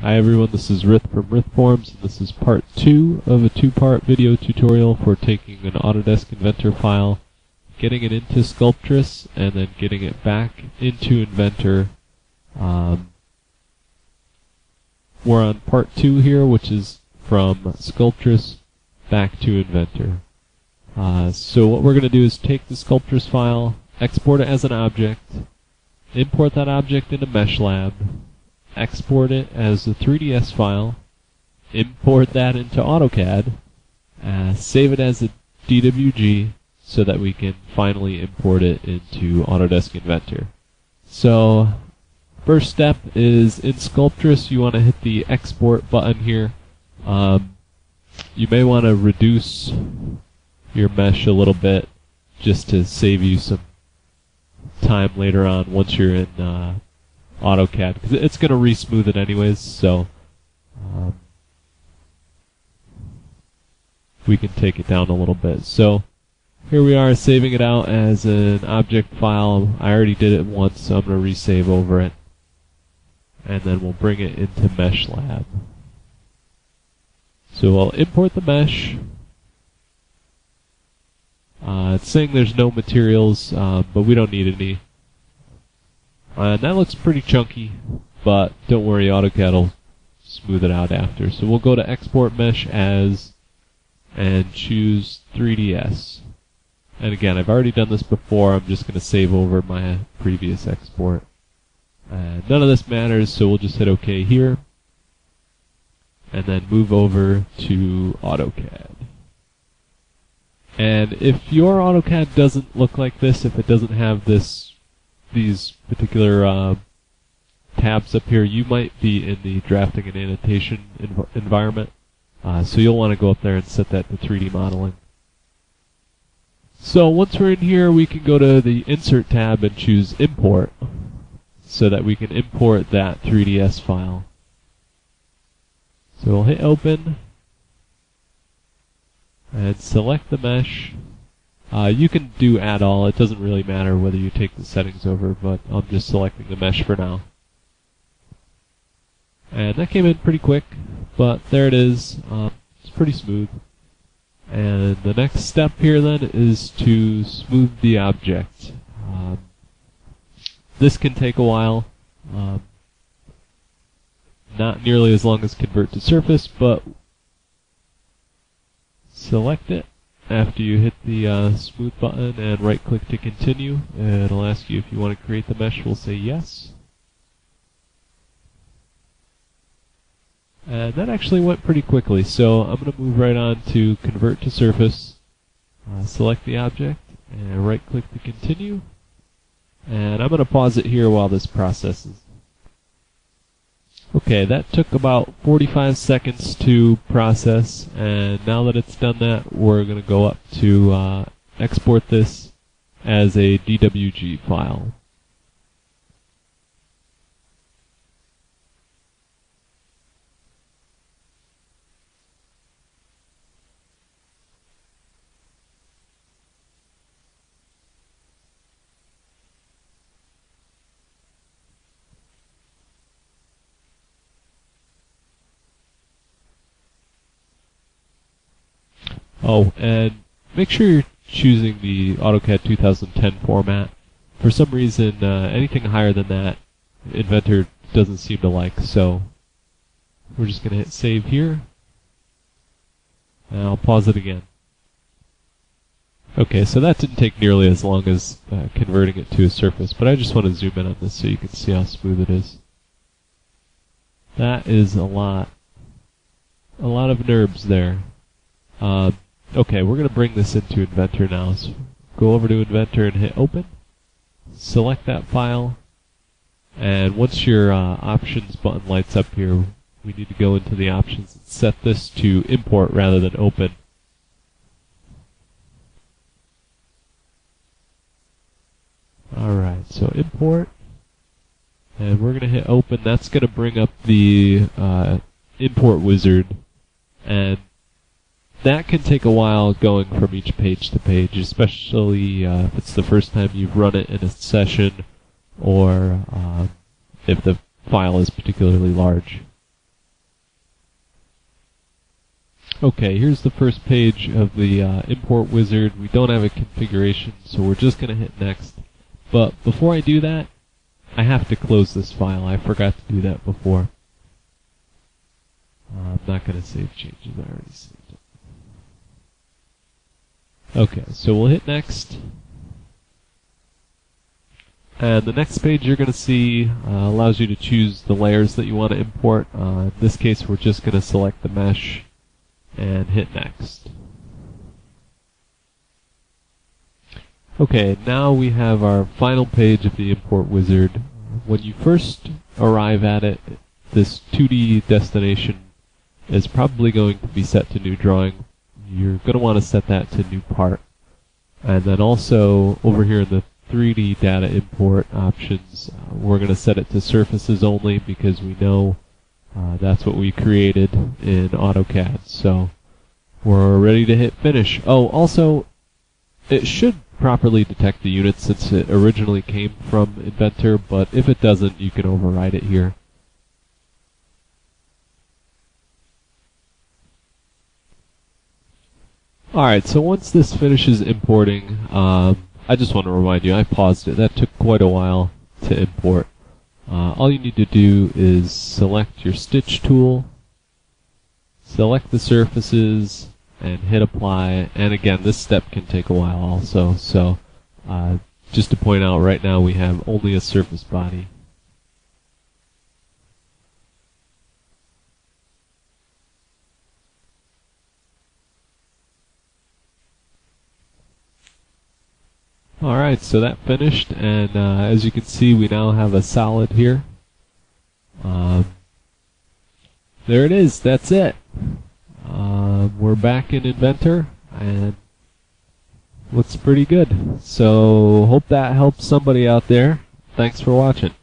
Hi everyone, this is Rith from Rithforms, and this is part 2 of a 2-part video tutorial for taking an Autodesk Inventor file, getting it into Sculptris, and then getting it back into Inventor. We're on part 2 here, which is from Sculptris back to Inventor. So what we're going to do is take the Sculptris file, export it as an object, import that object into MeshLab, export it as a 3ds file, import that into AutoCAD, save it as a DWG so that we can finally import it into Autodesk Inventor. So, first step is in Sculptris you want to hit the export button here. You may want to reduce your mesh a little bit just to save you some time later on once you're in AutoCAD, because it's going to re-smooth it anyways, so we can take it down a little bit. So here we are saving it out as an object file. I already did it once, so I'm going to resave over it, and then we'll bring it into MeshLab. So we'll import the mesh. It's saying there's no materials, but we don't need any. And that looks pretty chunky, but don't worry, AutoCAD will smooth it out after. So we'll go to Export Mesh As and choose 3ds. And again, I've already done this before. I'm just going to save over my previous export. None of this matters, so we'll just hit OK here. And then move over to AutoCAD. And if your AutoCAD doesn't look like this, if it doesn't have these particular tabs up here, you might be in the drafting and annotation environment. So you'll want to go up there and set that to 3D modeling. So once we're in here, we can go to the Insert tab and choose Import, so that we can import that 3ds file. So we'll hit Open and select the mesh. You can do Add All. It doesn't really matter whether you take the settings over, but I'm just selecting the mesh for now. And that came in pretty quick, but there it is. It's pretty smooth. And the next step here then is to smooth the object. This can take a while. Not nearly as long as Convert to Surface, but select it after you hit the smooth button and right click to continue. It'll ask you if you want to create the mesh. We'll say yes. And that actually went pretty quickly, so I'm going to move right on to Convert to Surface. Select the object and right click to continue. And I'm going to pause it here while this processes. Okay, that took about 45 seconds to process, and now that it's done that, we're going to go up to export this as a DWG file. Oh, and make sure you're choosing the AutoCAD 2010 format. For some reason, anything higher than that, Inventor doesn't seem to like, so we're just going to hit Save here. And I'll pause it again. Okay, so that didn't take nearly as long as converting it to a surface, but I just want to zoom in on this so you can see how smooth it is. That is a lot of NURBS there. Okay, we're going to bring this into Inventor now. So go over to Inventor and hit Open. Select that file. And once your Options button lights up here, we need to go into the options and set this to Import rather than Open. Alright, so Import. And we're going to hit Open. That's going to bring up the Import Wizard. And that can take a while going from each page to page, especially if it's the first time you've run it in a session, or if the file is particularly large. Okay, here's the first page of the import wizard. We don't have a configuration, so we're just going to hit next. But before I do that, I have to close this file. I forgot to do that before. I'm not going to save changes. I already saved it. Okay, so we'll hit next. And the next page you're going to see allows you to choose the layers that you want to import. In this case, we're just going to select the mesh and hit next. Okay, now we have our final page of the import wizard. When you first arrive at it, this 2D destination is probably going to be set to new drawing. You're going to want to set that to new part. And then also over here in the 3D data import options, we're going to set it to surfaces only because we know that's what we created in AutoCAD. So we're ready to hit finish. Oh, also, it should properly detect the unit since it originally came from Inventor, but if it doesn't, you can override it here. Alright, so once this finishes importing, I just want to remind you, I paused it. That took quite a while to import. All you need to do is select your stitch tool, select the surfaces, and hit apply. And again, this step can take a while also. So just to point out, right now we have only a surface body. Alright, so that finished, and as you can see, we now have a solid here. There it is, that's it. We're back in Inventor, and looks pretty good. So, hope that helps somebody out there. Thanks for watching.